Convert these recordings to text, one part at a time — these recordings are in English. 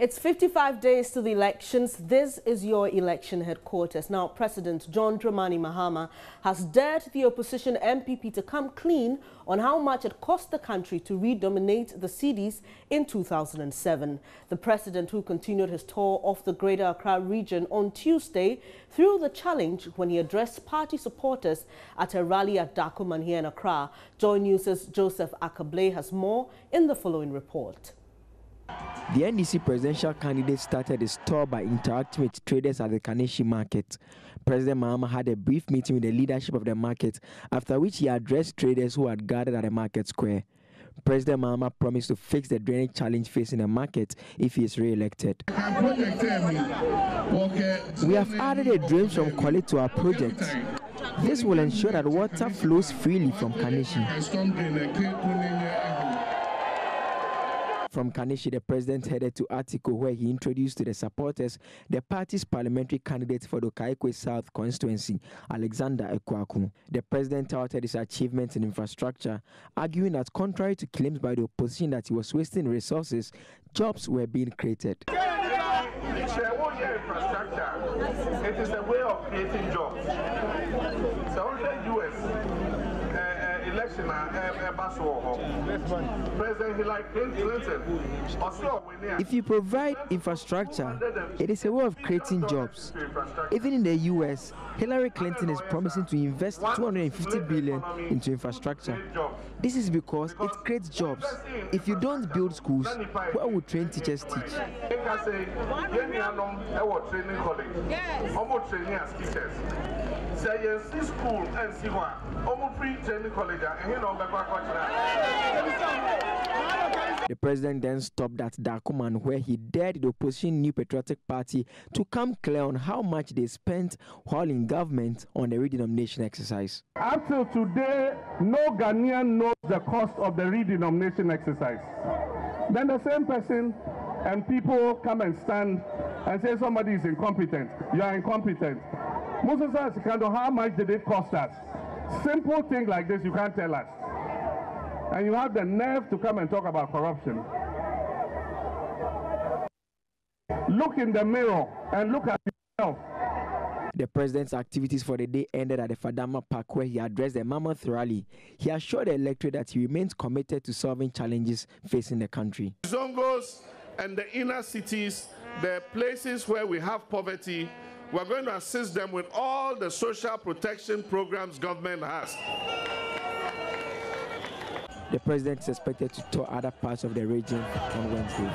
It's 55 days to the elections. This is your election headquarters. Now, President John Dramani Mahama has dared the opposition MPP to come clean on how much it cost the country to redominate the CDs in 2007. The president, who continued his tour of the Greater Accra region on Tuesday, threw the challenge when he addressed party supporters at a rally at Dakuman here in Accra. Joy News' Joseph Akablay has more in the following report. The NDC presidential candidate started his tour by interacting with traders at the Kaneshie market. President Mahama had a brief meeting with the leadership of the market, after which he addressed traders who had gathered at the market square. President Mahama promised to fix the drainage challenge facing the market if he is re-elected. We have added a drain from Korle to our project. This will ensure that water flows freely from Kaneshie. From Kaneshie, the president headed to Atiko, where he introduced to the supporters the party's parliamentary candidate for the Okaigwe South constituency, Alexander Ekwaku. The president touted his achievements in infrastructure, arguing that contrary to claims by the opposition that he was wasting resources, jobs were being created. Infrastructure, it is a way of creating jobs. So the US election, President Hillary Clinton. If you provide infrastructure, it is a way of creating jobs. Even in the US, Hillary Clinton is promising to invest $250 billion into infrastructure. This is because it creates jobs. If you don't build schools, where will trained teachers teach? The president then stopped at Dakuman, where he dared the opposition New Patriotic Party to come clear on how much they spent while in government on the redenomination exercise. Up till today, no Ghanaian knows the cost of the redenomination exercise. Then the same person and people come and stand and say somebody is incompetent. You are incompetent. Musa Sikando, how much did it cost us? Simple thing like this, you can't tell us. And you have the nerve to come and talk about corruption. Look in the mirror and look at yourself. The president's activities for the day ended at the Fadama Park, where he addressed the mammoth rally. He assured the electorate that he remains committed to solving challenges facing the country. Zongos and the inner cities, the places where we have poverty, we're going to assist them with all the social protection programs government has. The president is expected to tour other parts of the region on Wednesday.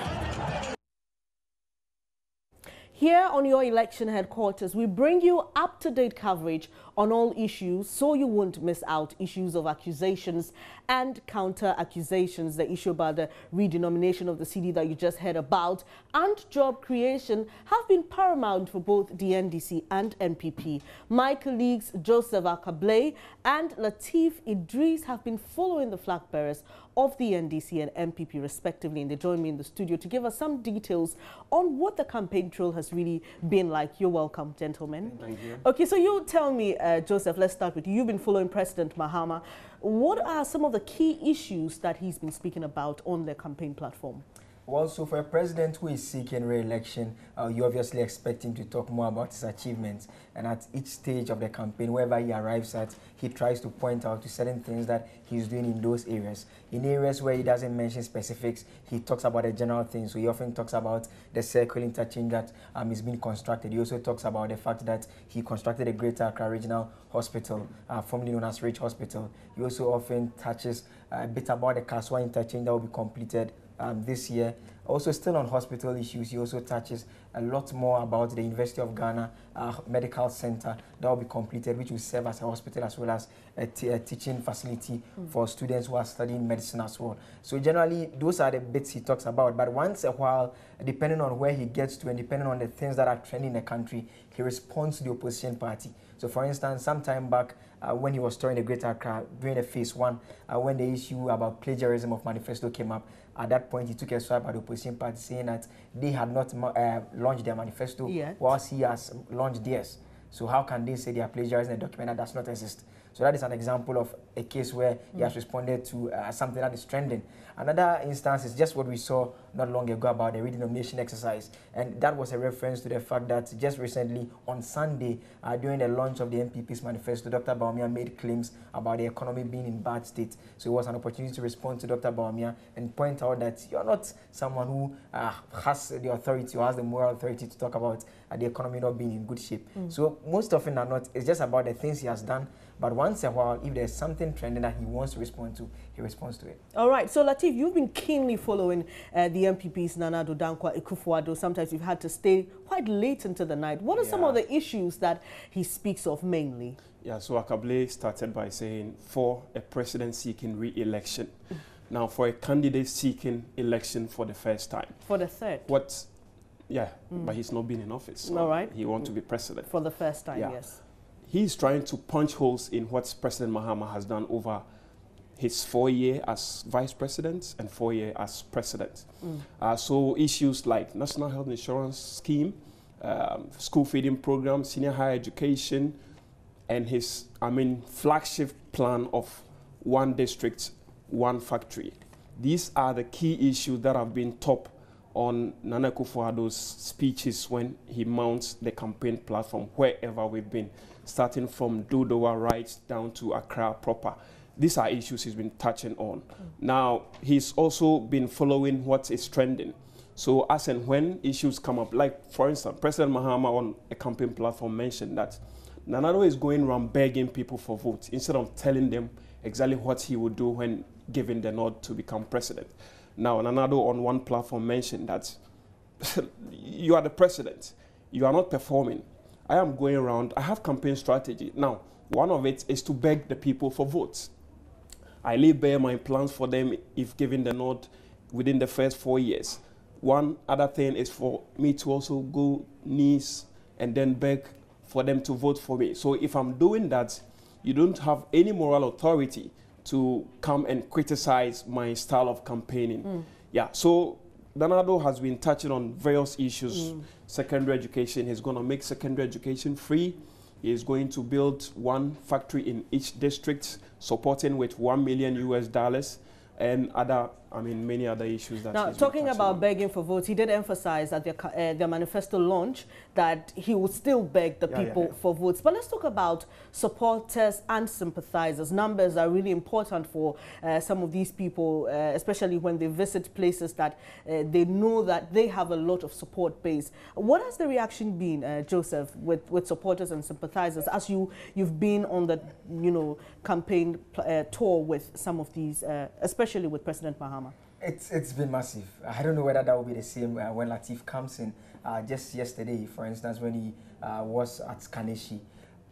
Here on your election headquarters, we bring you up-to-date coverage on all issues so you won't miss out. Issues of accusations and counter-accusations, the issue about the redenomination of the CD that you just heard about, and job creation have been paramount for both the NDC and NPP. My colleagues Joseph Akablay and Latif Idris have been following the flag bearers of the NDC and NPP respectively, and they join me in the studio to give us some details on what the campaign trail has really been like. You're welcome, gentlemen. Thank you. Okay, so you tell me, Joseph, let's start with you. You've been following President Mahama. What are some of the key issues that he's been speaking about on the campaign platform? Well, so for a president who is seeking re-election, you obviously expect him to talk more about his achievements. And at each stage of the campaign, wherever he arrives at, he tries to point out to certain things that he's doing in those areas. In areas where he doesn't mention specifics, he talks about the general things. So he often talks about the circle interchange that is being constructed. He also talks about the fact that he constructed a Greater Accra Regional Hospital, formerly known as Ridge Hospital. He also often touches a bit about the Kaswa interchange that will be completed this year. Also, still on hospital issues, he also touches a lot more about the University of Ghana Medical Center that will be completed, which will serve as a hospital as well as a teaching facility for students who are studying medicine as well. So generally, those are the bits he talks about. But once a while, depending on where he gets to and depending on the things that are trending in the country, he responds to the opposition party. So for instance, some time back, when he was touring the Greater Accra during the phase 1, when the issue about plagiarism of manifesto came up, at that point he took a swipe at the opposition party, saying that they had not launched their manifesto whilst he has launched theirs. So how can they say they are plagiarizing a document that does not exist? So that is an example of a case where he has responded to something that is trending. Another instance is just what we saw not long ago about the redenomination exercise. And that was a reference to the fact that just recently on Sunday, during the launch of the MPP's manifesto, Dr. Bawumia made claims about the economy being in bad state. So it was an opportunity to respond to Dr. Bawumia and point out that you're not someone who has the authority or has the moral authority to talk about the economy not being in good shape. So most often than not, it's just about the things he has done. But once in a while, if there's something trending that he wants to respond to, he responds to it. All right. So, Lateef, you've been keenly following the MPP's Nana Addo Dankwa Akufo-Addo. Sometimes you've had to stay quite late into the night. What are some of the issues that he speaks of mainly? Yeah, so Akable started by saying for a president seeking re-election. Now, for a candidate seeking election for the first time. For the third? But he's not been in office. So all right. He wants to be president. For the first time, yes. He's trying to punch holes in what President Mahama has done over his 4 years as vice president and 4 years as president. So issues like National Health Insurance Scheme, school feeding program, senior higher education, and his, flagship plan of one district, one factory. These are the key issues that have been top on Nana Akufo-Addo's speeches when he mounts the campaign platform wherever we've been, starting from Dodowa right down to Accra proper. These are issues he's been touching on. Now, he's also been following what is trending. So as and when issues come up, like for instance, President Mahama on a campaign platform mentioned that Nana Addo is going around begging people for votes instead of telling them exactly what he would do when given the nod to become president. Now, Nana Addo on one platform mentioned that you are the president, you are not performing. I am going around, I have campaign strategy. Now, one of it is to beg the people for votes. I lay bare my plans for them if given the nod within the first 4 years. One other thing is for me to also go knees and then beg for them to vote for me. So if I'm doing that, you don't have any moral authority to come and criticize my style of campaigning. So Nana Addo has been touching on various issues. Secondary education, he's going to make secondary education free. He is going to build one factory in each district, supporting with $1 million and other, many other issues that now, talking about begging for votes, he did emphasize at their manifesto launch that he would still beg the people for votes. But let's talk about supporters and sympathizers. Numbers are really important for some of these people, especially when they visit places that they know that they have a lot of support base. What has the reaction been, Joseph, with supporters and sympathizers as you've been on the campaign tour with some of these, especially with President Mahama? It's been massive. I don't know whether that will be the same when Lateef comes in. Just yesterday, for instance, when he was at Kaneshie.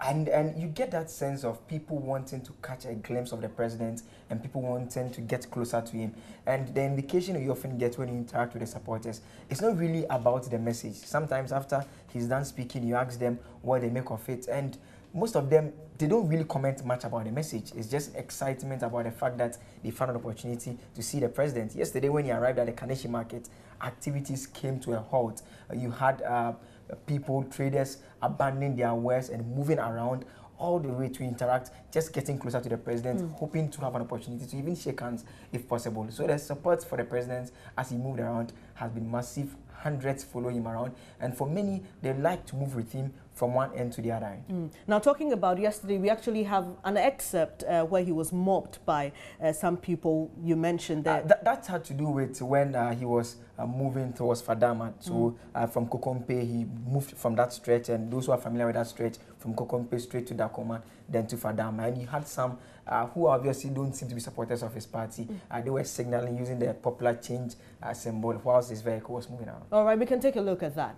And you get that sense of people wanting to catch a glimpse of the president and people wanting to get closer to him. And the indication you often get when you interact with the supporters, it's not really about the message. Sometimes after he's done speaking, you ask them what they make of it. And most of them, they don't really comment much about the message. It's just excitement about the fact that they found an opportunity to see the president. Yesterday, when he arrived at the Kaneshie market, activities came to a halt. You had people, traders, abandoning their wares and moving around all the way to interact, just getting closer to the president, hoping to have an opportunity to even shake hands if possible. So the support for the president as he moved around has been massive. Hundreds follow him around, and for many, they like to move with him from one end to the other end. Now, talking about yesterday, we actually have an excerpt where he was mobbed by some people you mentioned there. That had to do with when he was moving towards Fadama. So from Kokompe, he moved from that stretch, and those who are familiar with that stretch, from Kokompe straight to Dakoma, then to Fadama. And you had some who obviously don't seem to be supporters of his party. They were signaling using the popular change symbol whilst his vehicle was moving around. All right, we can take a look at that.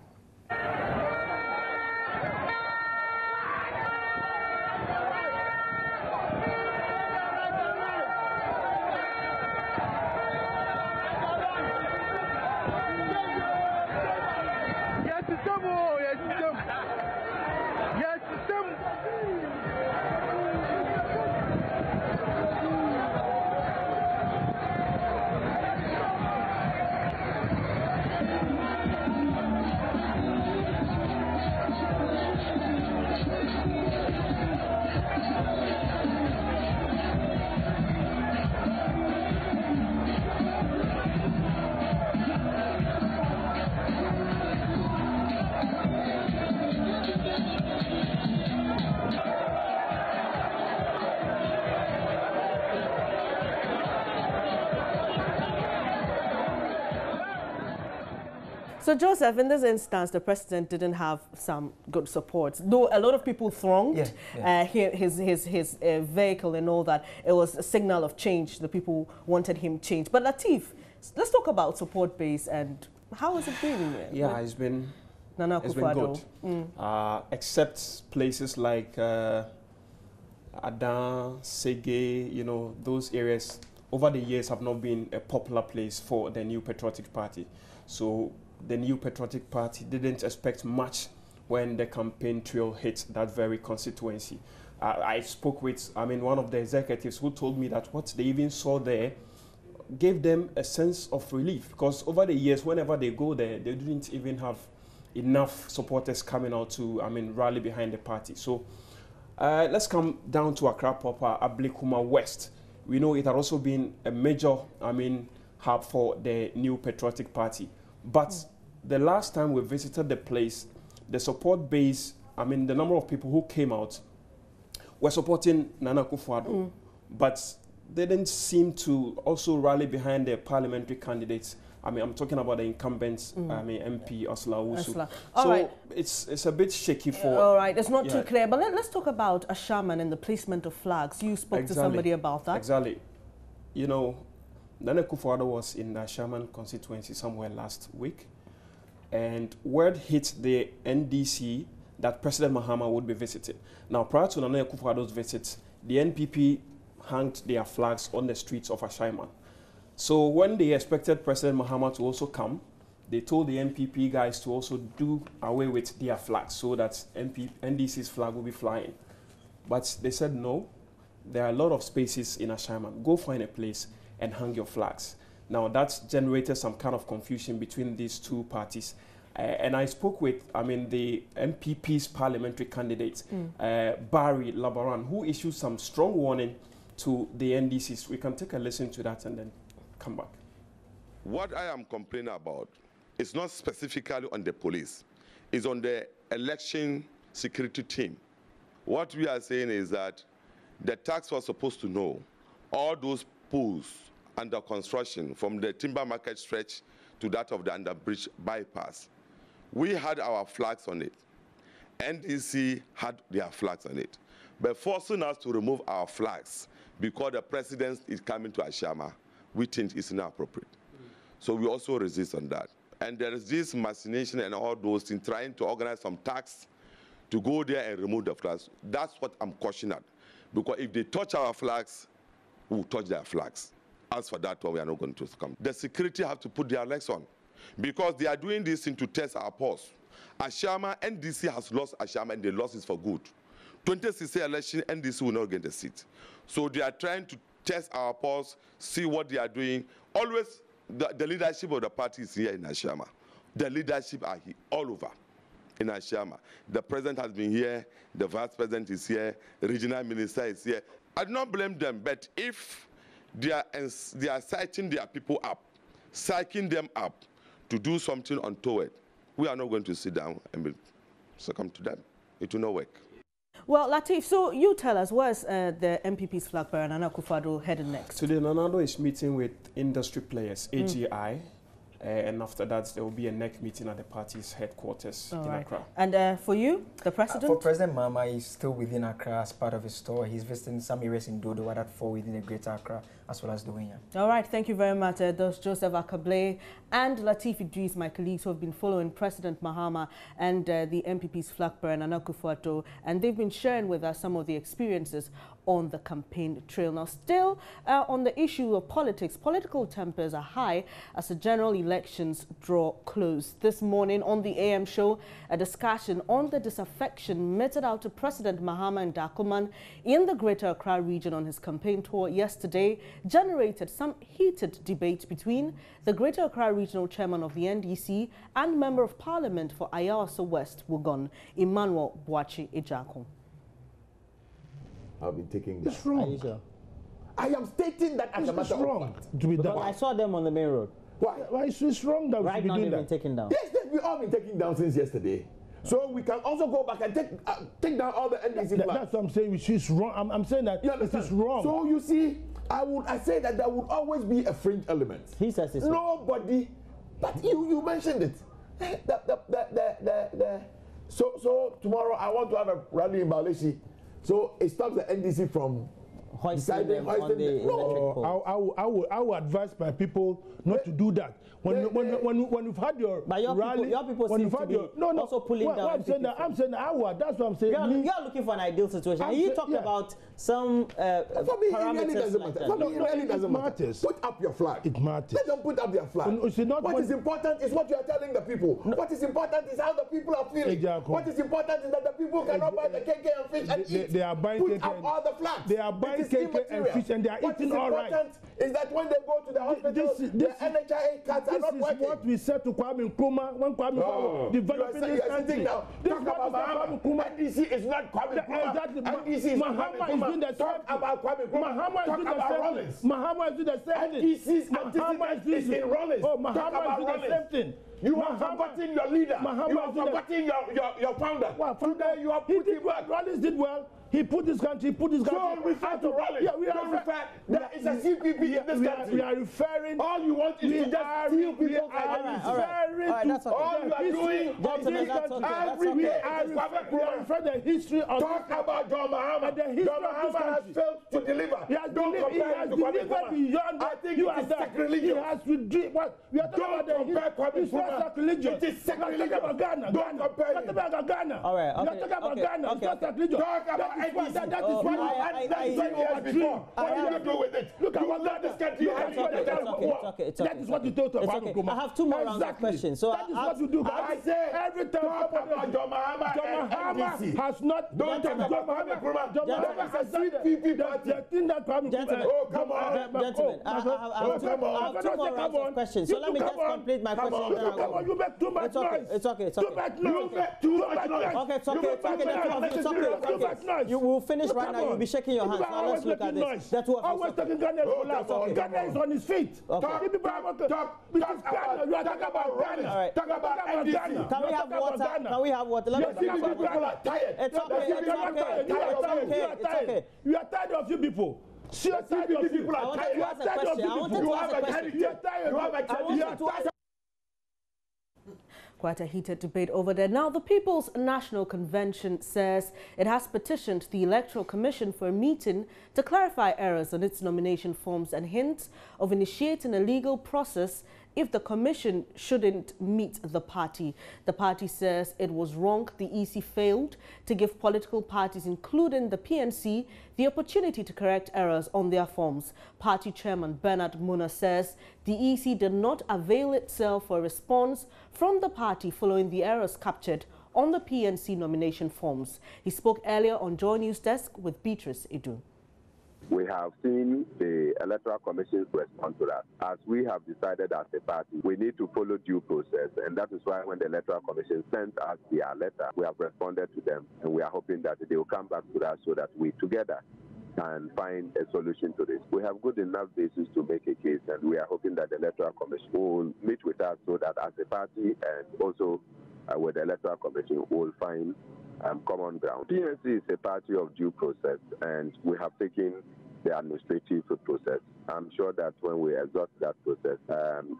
So, Joseph, in this instance, the president didn't have some good support. Though a lot of people thronged his vehicle and all that, it was a signal of change. The people wanted him changed. But Lateef, let's talk about support base and how has it been? Yeah, it's been Nana good. Except places like Adan, Sege, you know, those areas over the years have not been a popular place for the New Patriotic Party. So the New Patriotic Party didn't expect much when the campaign trail hit that very constituency. I spoke with, one of the executives who told me that what they even saw there gave them a sense of relief, because over the years, whenever they go there, they didn't even have enough supporters coming out to, rally behind the party. So let's come down to Accra proper, Ablekuma West. We know it had also been a major, hub for the New Patriotic Party. But the last time we visited the place, the support base, the number of people who came out were supporting Nana Akufo-Addo, but they didn't seem to also rally behind their parliamentary candidates. I'm talking about the incumbents, MP Ursula Owusu. So it's a bit shaky for... all right, it's not too clear. But let's talk about Ashaman and the placement of flags. You spoke to somebody about that. Exactly. You know, Nana Akufo-Addo was in the Ashaman constituency somewhere last week. And word hit the NDC that President Mahama would be visiting. Now, prior to Nana Akufo-Addo's visit, the NPP hanged their flags on the streets of Ashaman. So when they expected President Mahama to also come, they told the NPP guys to also do away with their flags so that NDC's flag will be flying. But they said no, there are a lot of spaces in Ashaman. Go find a place and hang your flags. Now that's generated some kind of confusion between these two parties. And I spoke with, the MPP's parliamentary candidate, Barry Labaran, who issued some strong warning to the NDCs. We can take a listen to that and then come back. What I am complaining about is not specifically on the police. It's on the election security team. What we are saying is that the tax was supposed to know all those pools under construction from the Timber Market stretch to that of the Underbridge bypass. We had our flags on it. NDC had their flags on it. But forcing us to remove our flags because the president is coming to Ashama, we think it's inappropriate. So we also resist on that. And there is this machination and all those things trying to organize some tax to go there and remove the flags. That's what I'm cautioning at. Because if they touch our flags, we'll touch their flags. As for that one, we are not going to come. The security have to put their legs on because they are doing this thing to test our pulse. Ashama, NDC has lost Ashama and they lost it for good. 2016 election, NDC will not get the seat. So they are trying to test our pulse, see what they are doing. Always, the leadership of the party is here in Ashama. The leadership are here, all over in Ashama. The president has been here, the vice president is here, the regional minister is here. I do not blame them, but if they are psyching their people up, psyching them up to do something untoward, we are not going to sit down and succumb to them. It will not work. Well, Lateef, so you tell us, where's the MPP's flag bearer, Nana Akufo-Addo, headed next? Today, Nana Akufo is meeting with industry players, AGI, and after that, there will be a next meeting at the party's headquarters in Accra. And for you, the president? For President Mahama, he's still within Accra as part of his tour. He's visiting some areas in Dodo that fall within the Greater Accra, as well as Dawhenya. All right, thank you very much. Those Joseph Akable and Lateef Idris, my colleagues who have been following President Mahama and the MPP's flag bearer, Nana Akufo-Addo, and they've been sharing with us some of the experiences on the campaign trail. Now, still on the issue of politics, political tempers are high as the general elections draw close. This morning on the AM show, a discussion on the disaffection meted out to President Mahama and Dakuman in the Greater Accra region on his campaign tour yesterday generated some heated debate between the Greater Accra regional chairman of the NDC and Member of Parliament for Ayawaso West, Wugon, Emmanuel Boakye Ejiakon. I'll be taking that. It's wrong. Sure? I am stating that as a matter wrong of fact. to be done. I saw them on the main road. Why? It's wrong that we should be doing that. Taken down. Yes, we've all been taken down since yesterday. So we can also go back and take down all the NDC flags. That's what I'm saying. It's wrong. I'm saying that it is wrong. So you see, I say that there would always be a fringe element. He says it's nobody, but you mentioned it. So tomorrow I want to have a rally in Bauleshi. So it stops the NDC from hoisting them on the electric pole. I will advise my people not to do that. When you've had your rally, your people seem to be also pulling down. I'm saying that that's what I'm saying. You're looking for an ideal situation. You talked about some parameters like that. For me, it really doesn't matter. Put up your flag. It matters. Let them put up their flag. What is important is what you are telling the people. No. What is important is how the people are feeling. Exactly. What is important is that the people cannot buy the KK and fish and eat. They are buying put up all the flags. They are buying KK and fish and they are eating all right. What is important is that when they go to the hospital, the NHIA cards are not working. This is what we said to Kwame Nkrumah when Kwame Nkrumah developing this country. Talk about Kwame Nkrumah. NDC is not Kwame Nkrumah. NDC is Mahama is doing the same. Talk about Kwame Nkrumah. Mahama is doing the same thing. Mahama is doing the same thing. NDC's antecedent is in Rollins. Oh, Mahama is doing the same thing. You have forgotten your leader. You have forgotten your founder. Today you are putting back. Rollins did well. He put this country, Don't refer to Rollins. Yeah, we don't refer. There is a CPP in this country. We are referring. All you want is to just steal people's ideas. All right, all you are doing we are referring the history of talk about John Mahama. John Mahama has failed to deliver. He has delivered beyond I think it is sacrilegious. He has to what? We are talking about the history. It is sacrilegious. Don't compare Ghana. All right, okay. Talk about Ghana. It's not sacrilegious. Talk about that is what 20 years before. What do you do with it? Look at what that this country It's That is what you do to I have two more rounds of questions. So that is what you do. I say every time talk about John Mahama has not. Don't talk about Kwame Nkrumah. That is a CPP party. Oh, come on. Gentlemen, I have two more rounds of questions. So let me just complete my question. You make too much noise. It's okay. You make too much noise. Okay, it's okay. You will finish right now. You'll be shaking your hands. Now let's look at this. That's what always talking Ghana is on his feet. Talk about Ghana. All right. Talk about NDC. Can we have water? Can we have water? Let me people are tired. It's okay. You are tired of you people. You are tired of you. I wanted to ask a question. You have a question. Quite a heated debate over there. Now, the People's National Convention says it has petitioned the Electoral Commission for a meeting to clarify errors on its nomination forms and hints of initiating a legal process if the commission shouldn't meet the party. The party says it was wrong. The EC failed to give political parties, including the PNC, the opportunity to correct errors on their forms. Party chairman Bernard Muna says the EC did not avail itself for a response from the party following the errors captured on the PNC nomination forms. He spoke earlier on Joy News Desk with Beatrice Edu. We have seen the Electoral Commission's response to that. As we have decided as a party, we need to follow due process, and that is why when the Electoral Commission sent us their letter, we have responded to them, and we are hoping that they will come back to us so that we together can find a solution to this. We have good enough basis to make a case, and we are hoping that the Electoral Commission will meet with us so that as a party and also with the Electoral Commission will find common ground. PNC is a party of due process, and we have taken the administrative process. I'm sure that when we exhaust that process,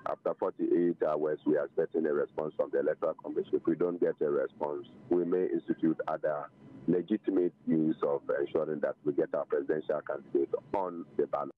after 48 hours, we are expecting a response from the Electoral Commission. If we don't get a response, we may institute other legitimate means of ensuring that we get our presidential candidate on the ballot.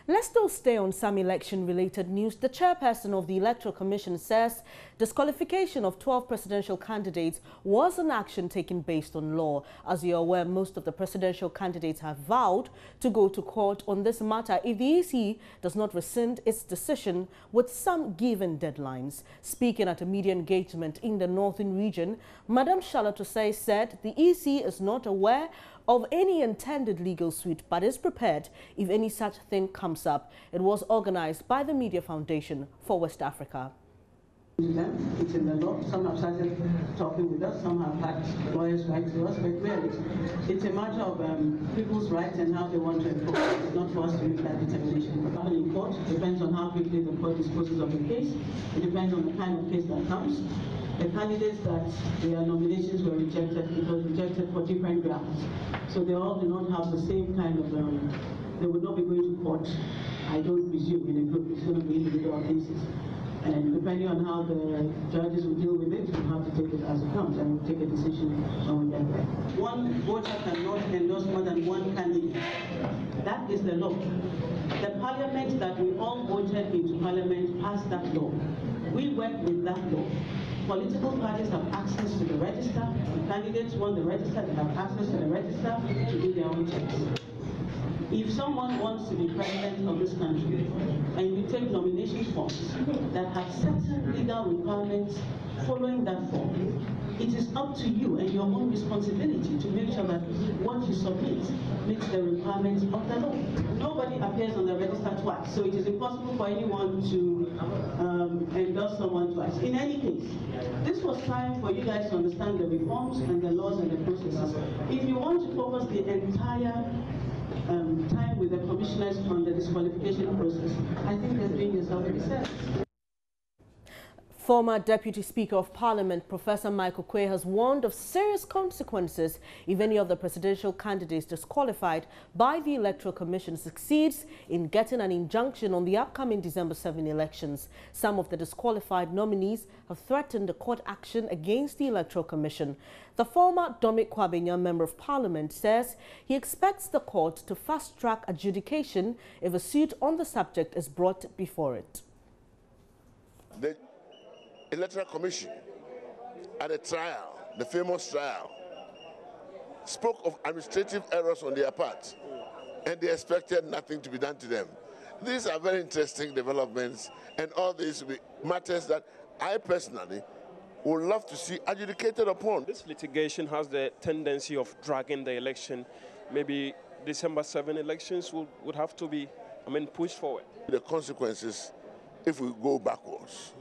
Let's still stay on some election-related news. The chairperson of the Electoral Commission says disqualification of 12 presidential candidates was an action taken based on law. As you're aware, most of the presidential candidates have vowed to go to court on this matter if the EC does not rescind its decision with some given deadlines. Speaking at a media engagement in the Northern region, Madam Charlotte Osei said the EC is not aware of any intended legal suit, but is prepared if any such thing comes up. It was organized by the Media Foundation for West Africa. It's in the law. Some have started talking with us, some have had lawyers write to us, but really, it's a matter of people's rights and how they want to enforce it. It's not for us to make that determination. What happens in court depends on how quickly the court disposes of the case. It depends on the kind of case that comes. The candidates that their nominations were rejected, it was rejected for different grounds. So they all do not have the same kind of, they would not be going to court, I don't presume, in a group. It's going to be individual cases. And depending on how the judges will deal with it, we'll have to take it as it comes, and we'll take a decision when we get there. One voter cannot endorse more than one candidate. That is the law. The parliament that we all voted into parliament passed that law. We work with that law. Political parties have access to the register. The candidates want the register, they have access to the register to do their own checks. If someone wants to be president of this country, and you take nomination forms that have certain legal requirements following that form, it is up to you and your own responsibility to make sure that what you submit meets the requirements of the law. Nobody appears on the register twice, so it is impossible for anyone to endorse someone twice. In any case, this was time for you guys to understand the reforms and the laws and the processes. If you want to focus the entire time with the commissioners on the disqualification process, I think they're doing yourself a disservice. Former Deputy Speaker of Parliament, Professor Michael Quay, has warned of serious consequences if any of the presidential candidates disqualified by the Electoral Commission succeeds in getting an injunction on the upcoming December 7 elections. Some of the disqualified nominees have threatened a court action against the Electoral Commission. The former Dominic Kwabena Member of Parliament says he expects the court to fast-track adjudication if a suit on the subject is brought before it. The Electoral Commission at a trial, the famous trial, spoke of administrative errors on their part, and they expected nothing to be done to them. These are very interesting developments, and all these matters that I personally would love to see adjudicated upon. This litigation has the tendency of dragging the election. Maybe December 7 elections would have to be, pushed forward. The consequences if we go backwards.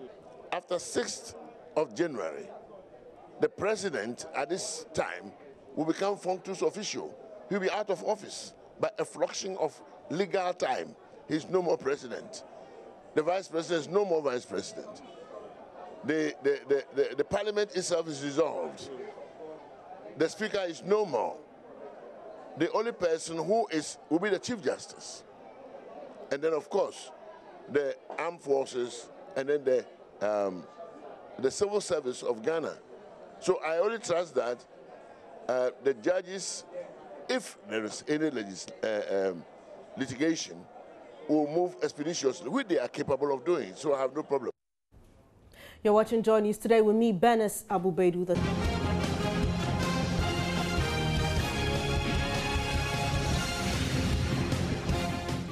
After 6th of January, the president at this time will become functus officio. He'll be out of office by a fraction of legal time. He's no more president. The vice president is no more vice president. The parliament itself is dissolved. The speaker is no more. The only person who will be the chief justice. And then, of course, the armed forces, and then the civil service of Ghana. So I only trust that the judges, if there is any litigation, will move expeditiously, which they are capable of doing. So I have no problem. You're watching Joy News Today with me, Benes Abubedu.